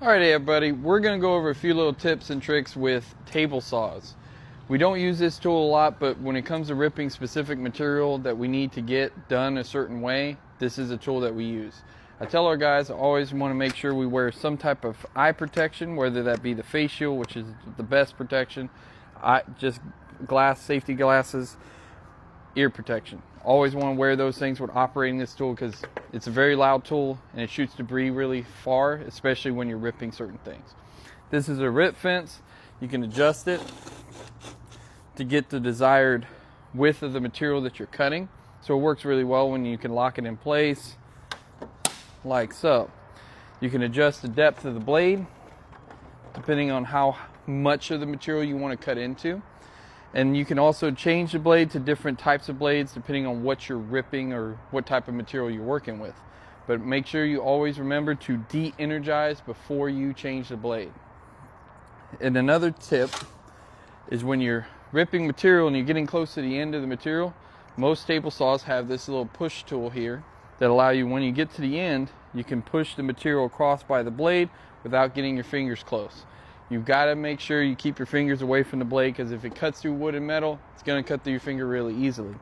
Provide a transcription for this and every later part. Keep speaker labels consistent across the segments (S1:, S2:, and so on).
S1: Alright everybody, we're going to go over a few little tips and tricks with table saws. We don't use this tool a lot, but when it comes to ripping specific material that we need to get done a certain way, this is a tool that we use. I tell our guys I always want to make sure we wear some type of eye protection, whether that be the face shield, which is the best protection, just safety glasses, ear protection. Always want to wear those things when operating this tool because it's a very loud tool and it shoots debris really far, especially when you're ripping certain things. This is a rip fence. You can adjust it to get the desired width of the material that you're cutting. So it works really well when you can lock it in place like so. You can adjust the depth of the blade depending on how much of the material you want to cut into. And you can also change the blade to different types of blades depending on what you're ripping or what type of material you're working with. But make sure you always remember to de-energize before you change the blade. And another tip is when you're ripping material and you're getting close to the end of the material, most table saws have this little push tool here that allow you, when you get to the end, you can push the material across by the blade without getting your fingers close. You've got to make sure you keep your fingers away from the blade because if it cuts through wood and metal, it's going to cut through your finger really easily.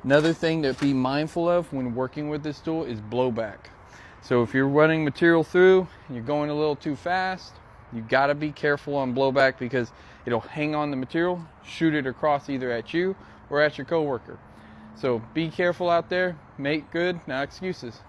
S1: Another thing to be mindful of when working with this tool is blowback. So if you're running material through and you're going a little too fast, you've got to be careful on blowback because it'll hang on the material, shoot it across either at you or at your coworker. So be careful out there, make good, not excuses.